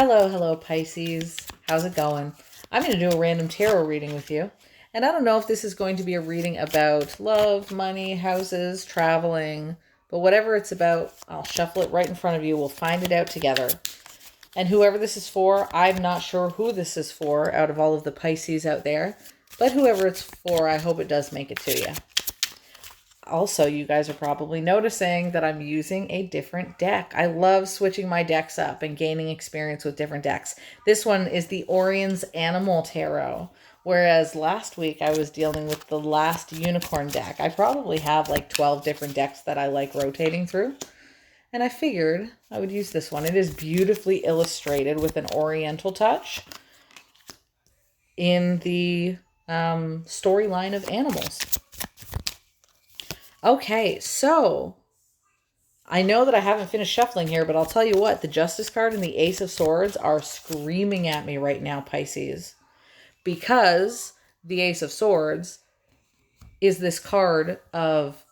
Hello, Pisces. How's it going? I'm going to do a random tarot reading with you. And I don't know if this is going to be a reading about love, money, houses, traveling, but whatever it's about, I'll shuffle it right in front of you. We'll find it out together. And whoever this is for, I'm not sure who this is for out of all of the Pisces out there, but whoever it's for, I hope it does make it to you. Also, you guys are probably noticing that I'm using a different deck. I love switching my decks up and gaining experience with different decks. This one is the Orion's Animal Tarot, whereas last week I was dealing with the Last Unicorn deck. I probably have like 12 different decks that I like rotating through, and I figured I would use this one. It is beautifully illustrated with an oriental touch in the storyline of animals. Okay, so I know that I haven't finished shuffling here, but I'll tell you what, the Justice card and the Ace of Swords are screaming at me right now, Pisces, because the Ace of Swords is this card of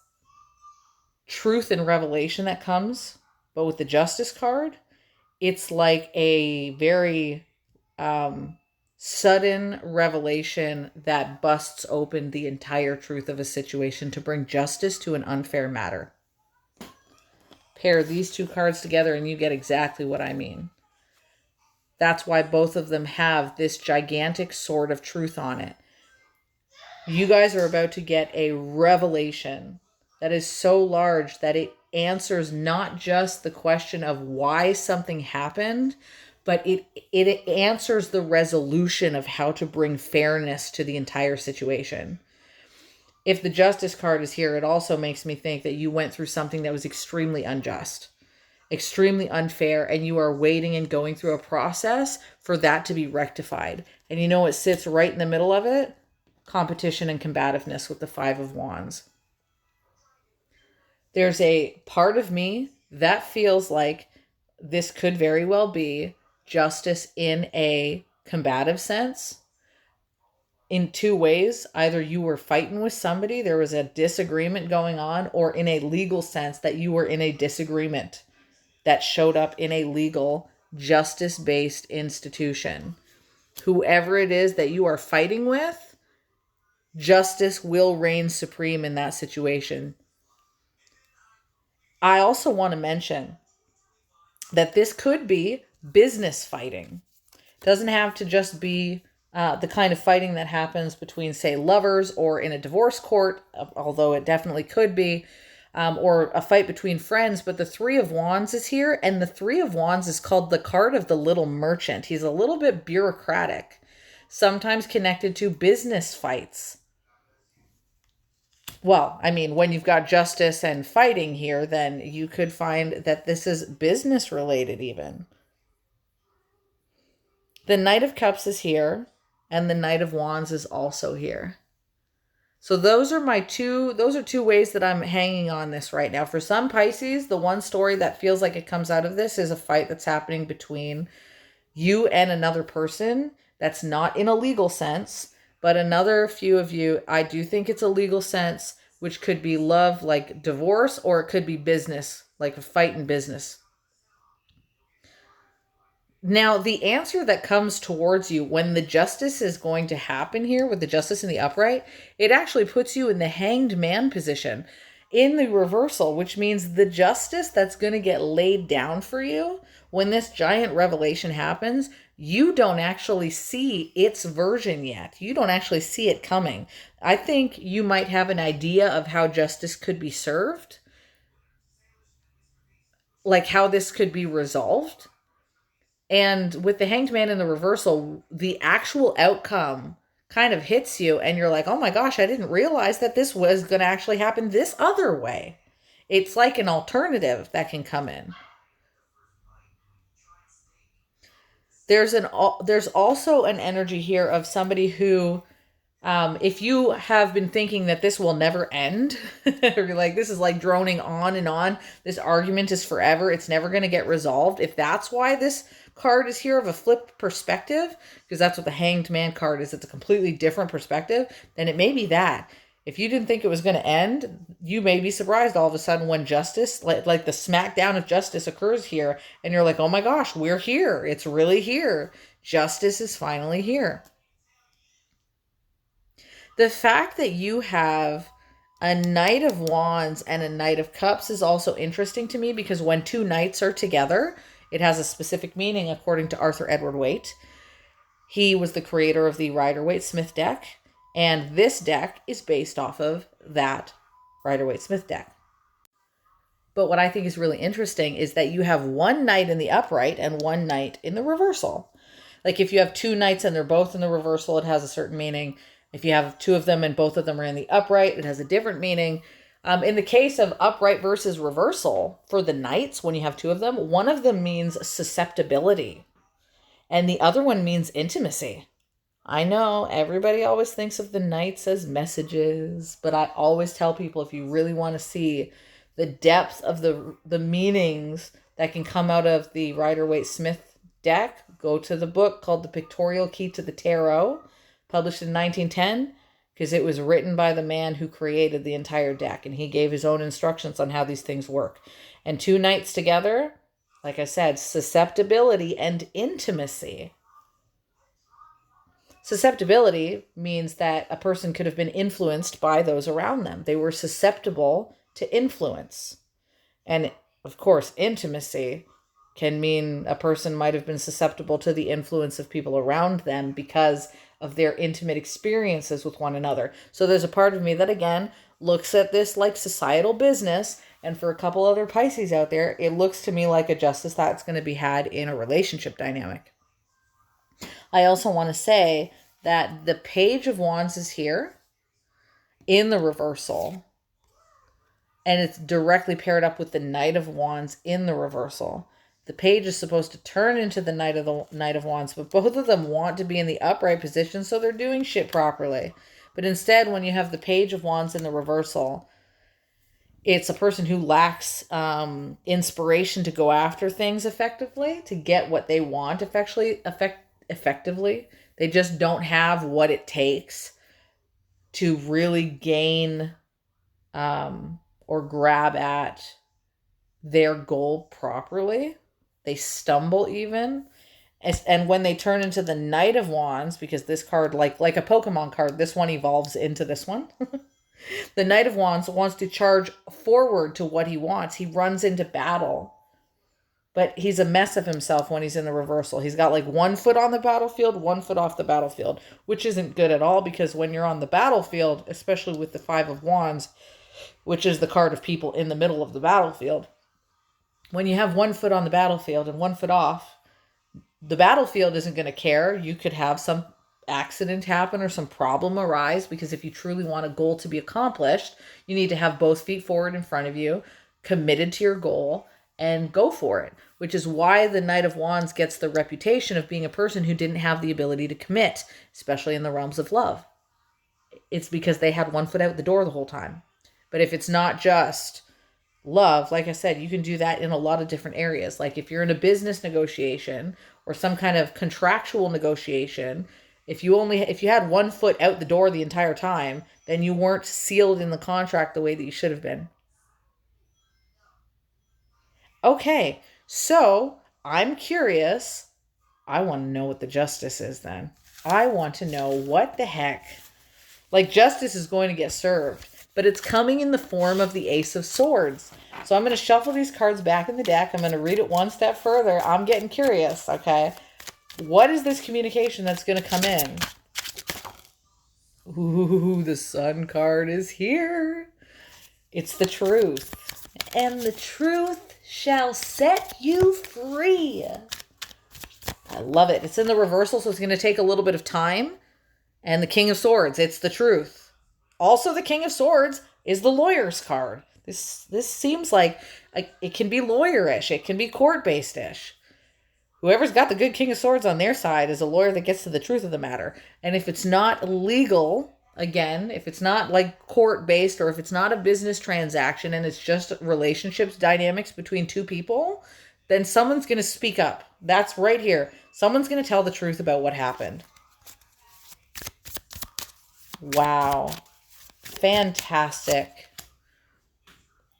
truth and revelation that comes, but with the Justice card, it's like a very sudden revelation that busts open the entire truth of a situation to bring justice to an unfair matter. Pair these two cards together and you get exactly what I mean. That's why both of them have this gigantic sword of truth on it. You guys are about to get a revelation that is so large that it answers not just the question of why something happened, but it answers the resolution of how to bring fairness to the entire situation. If the Justice card is here, it also makes me think that you went through something that was extremely unjust, extremely unfair, and you are waiting and going through a process for that to be rectified. And you know what sits right in the middle of it? Competition and combativeness with the Five of Wands. There's a part of me that feels like this could very well be justice in a combative sense in two ways. Either you were fighting with somebody, there was a disagreement going on, or in a legal sense that you were in a disagreement that showed up in a legal, justice-based institution. Whoever it is that you are fighting with, justice will reign supreme in that situation. I also want to mention that this could be business fighting. It doesn't have to just be the kind of fighting that happens between, say, lovers or in a divorce court, although it definitely could be, or a fight between friends. But the Three of Wands is here, and the Three of Wands is called the card of the little merchant. He's a little bit bureaucratic, sometimes connected to business fights. Well, I mean, when you've got justice and fighting here, then you could find that this is business related even. The Knight of Cups is here, and the Knight of Wands is also here. So those are two ways that I'm hanging on this right now. For some Pisces, the one story that feels like it comes out of this is a fight that's happening between you and another person that's not in a legal sense, but another few of you, I do think it's a legal sense, which could be love, like divorce, or it could be business, like a fight in business. Now, the answer that comes towards you when the justice is going to happen here with the justice in the upright, it actually puts you in the hanged man position in the reversal, which means the justice that's going to get laid down for you when this giant revelation happens, you don't actually see its version yet. You don't actually see it coming. I think you might have an idea of how justice could be served, like how this could be resolved. And with the hanged man in the reversal, the actual outcome kind of hits you and you're like, oh my gosh, I didn't realize that this was going to actually happen this other way. It's like an alternative that can come in. There's also an energy here of somebody who, if you have been thinking that this will never end, or like this is like droning on and on, this argument is forever, it's never going to get resolved. If that's why this card is here of a flipped perspective, because that's what the Hanged Man card is, it's a completely different perspective, then it may be that. If you didn't think it was going to end, you may be surprised all of a sudden when justice, like the smackdown of justice occurs here, and you're like, oh my gosh, we're here. It's really here. Justice is finally here. The fact that you have a Knight of Wands and a Knight of Cups is also interesting to me, because when two knights are together, it has a specific meaning according to Arthur Edward Waite. He was the creator of the Rider-Waite-Smith deck, and this deck is based off of that Rider-Waite-Smith deck. But what I think is really interesting is that you have one knight in the upright and one knight in the reversal. Like if you have two knights and they're both in the reversal, it has a certain meaning. If you have two of them and both of them are in the upright, it has a different meaning. In the case of upright versus reversal, for the knights, when you have two of them, one of them means susceptibility and the other one means intimacy. I know everybody always thinks of the knights as messages, but I always tell people, if you really want to see the depth of the meanings that can come out of the Rider-Waite-Smith deck, go to the book called The Pictorial Key to the Tarot, published in 1910, because it was written by the man who created the entire deck, and he gave his own instructions on how these things work. And two knights together, like I said, susceptibility and intimacy. Susceptibility means that a person could have been influenced by those around them. They were susceptible to influence. And of course, intimacy can mean a person might have been susceptible to the influence of people around them because of their intimate experiences with one another. So there's a part of me that, again, looks at this like societal business. And for a couple other Pisces out there, it looks to me like a justice that's going to be had in a relationship dynamic. I also want to say that the Page of Wands is here in the reversal, and it's directly paired up with the Knight of Wands in the reversal. The Page is supposed to turn into the Knight of Wands, but both of them want to be in the upright position, so they're doing shit properly. But instead, when you have the Page of Wands in the reversal, it's a person who lacks inspiration to go after things effectively, to get what they want effectively. They just don't have what it takes to really gain or grab at their goal properly. They stumble even. And when they turn into the Knight of Wands, because this card, like a Pokemon card, this one evolves into this one. The Knight of Wands wants to charge forward to what he wants. He runs into battle. But he's a mess of himself when he's in the reversal. He's got like 1 foot on the battlefield, 1 foot off the battlefield, which isn't good at all, because when you're on the battlefield, especially with the Five of Wands, which is the card of people in the middle of the battlefield, when you have 1 foot on the battlefield and 1 foot off, the battlefield isn't going to care. You could have some accident happen or some problem arise, because if you truly want a goal to be accomplished, you need to have both feet forward in front of you, committed to your goal, and go for it, which is why the Knight of Wands gets the reputation of being a person who didn't have the ability to commit, especially in the realms of love. It's because they had 1 foot out the door the whole time. But if it's not just love, like I said, you can do that in a lot of different areas. Like if you're in a business negotiation or some kind of contractual negotiation, if you had 1 foot out the door the entire time, then you weren't sealed in the contract the way that you should have been. Okay, so I'm curious. I want to know what the justice is then. I want to know what the heck. Like, justice is going to get served, but it's coming in the form of the Ace of Swords. So I'm going to shuffle these cards back in the deck. I'm going to read it one step further. I'm getting curious, okay? What is this communication that's going to come in? Ooh, the Sun card is here. It's the truth. And the truth shall set you free. I love it. It's in the reversal, so it's going to take a little bit of time. And the King of Swords, it's the truth. Also, the King of Swords is the lawyer's card. This seems like it can be lawyerish. It can be court-based-ish. Whoever's got the good King of Swords on their side is a lawyer that gets to the truth of the matter. And if it's not legal, again, if it's not like court-based, or if it's not a business transaction and it's just relationships, dynamics between two people, then someone's going to speak up. That's right here. Someone's going to tell the truth about what happened. Wow. Fantastic.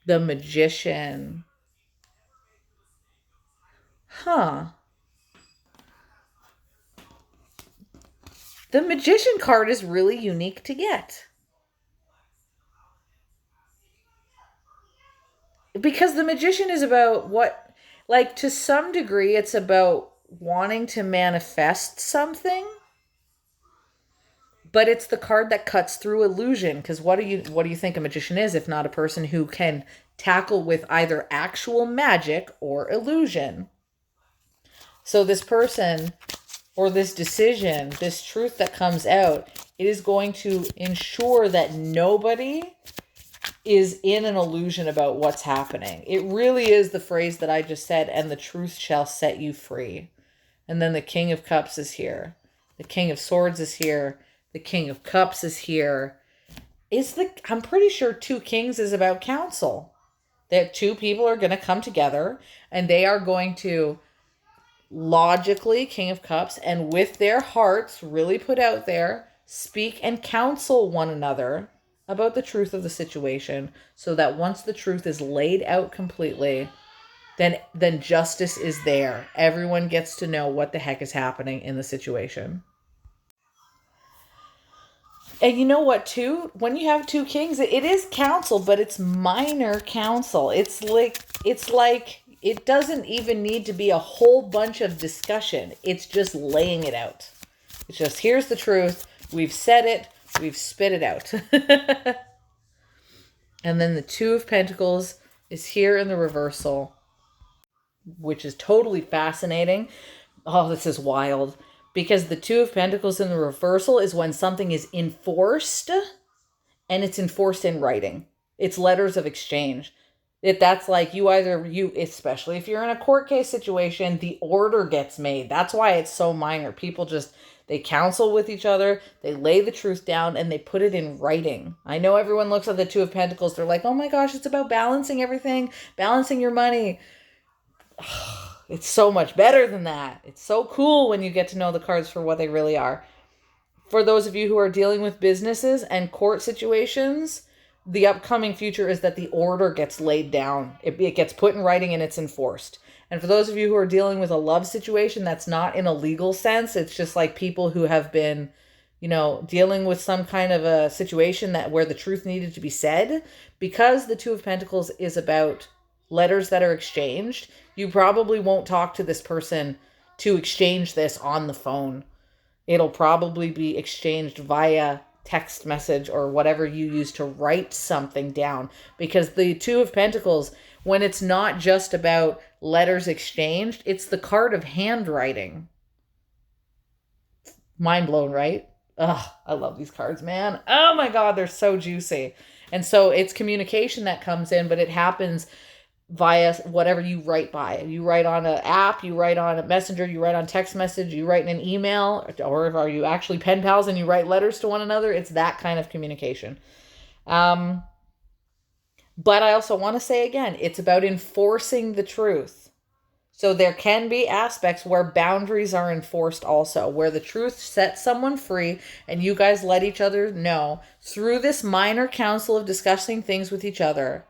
The Magician. Huh. The Magician card is really unique to get. Because the Magician is about what, like, to some degree, it's about wanting to manifest something, but it's the card that cuts through illusion. Because what do you think a magician is if not a person who can tackle with either actual magic or illusion? So this person or this decision, this truth that comes out, it is going to ensure that nobody is in an illusion about what's happening. It really is the phrase that I just said, and the truth shall set you free. And then the King of Cups is here. The King of Swords is here. The King of Cups is here. I'm pretty sure Two Kings is about counsel. That two people are going to come together and they are going to logically, King of Cups, and with their hearts really put out there, speak and counsel one another about the truth of the situation, so that once the truth is laid out completely, then justice is there. Everyone gets to know what the heck is happening in the situation. And you know what, too? When you have two kings, it is counsel, but it's minor counsel. It's like it doesn't even need to be a whole bunch of discussion. It's just laying it out. It's just, here's the truth. We've said it. We've spit it out. And then the Two of Pentacles is here in the reversal, which is totally fascinating. Oh, this is wild. Because the Two of Pentacles in the reversal is when something is enforced, and it's enforced in writing. It's letters of exchange. That's like especially if you're in a court case situation, the order gets made. That's why it's so minor. People just, they counsel with each other, they lay the truth down, and they put it in writing. I know everyone looks at the Two of Pentacles, they're like, oh my gosh, it's about balancing everything, balancing your money. It's so much better than that. It's so cool when you get to know the cards for what they really are. For those of you who are dealing with businesses and court situations, the upcoming future is that the order gets laid down. It gets put in writing and it's enforced. And for those of you who are dealing with a love situation that's not in a legal sense, it's just like people who have been, dealing with some kind of a situation where the truth needed to be said. Because the Two of Pentacles is about letters that are exchanged, you probably won't talk to this person to exchange this on the phone. It'll probably be exchanged via text message or whatever you use to write something down. Because the Two of Pentacles, when it's not just about letters exchanged, it's the card of handwriting. Mind blown, right? Ugh, I love these cards, man. Oh my God, they're so juicy. And so it's communication that comes in, but it happens via whatever you write by. You write on an app, you write on a messenger, you write on text message, you write in an email, or are you actually pen pals and you write letters to one another? It's that kind of communication. But I also want to say again, it's about enforcing the truth. So there can be aspects where boundaries are enforced also, where the truth sets someone free and you guys let each other know through this minor counsel of discussing things with each other,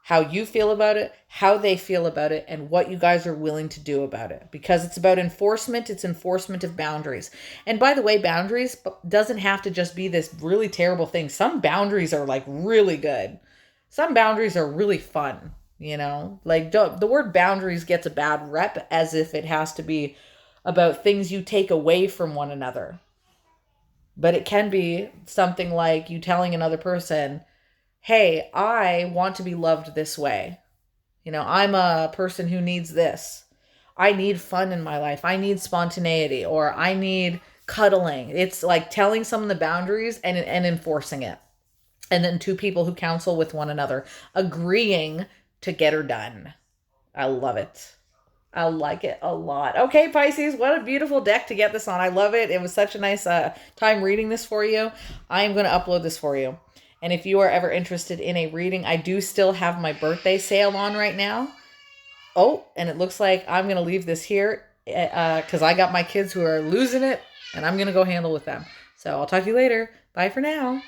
how you feel about it, how they feel about it, and what you guys are willing to do about it. Because it's about enforcement, it's enforcement of boundaries. And by the way, boundaries doesn't have to just be this really terrible thing. Some boundaries are like really good. Some boundaries are really fun, Like the word boundaries gets a bad rep as if it has to be about things you take away from one another. But it can be something like you telling another person, hey, I want to be loved this way. I'm a person who needs this. I need fun in my life. I need spontaneity, or I need cuddling. It's like telling someone the boundaries and enforcing it. And then two people who counsel with one another, agreeing to get her done. I love it. I like it a lot. Okay, Pisces, what a beautiful deck to get this on. I love it. It was such a nice time reading this for you. I am going to upload this for you. And if you are ever interested in a reading, I do still have my birthday sale on right now. Oh, and it looks like I'm going to leave this here because I got my kids who are losing it, and I'm going to go handle with them. So I'll talk to you later. Bye for now.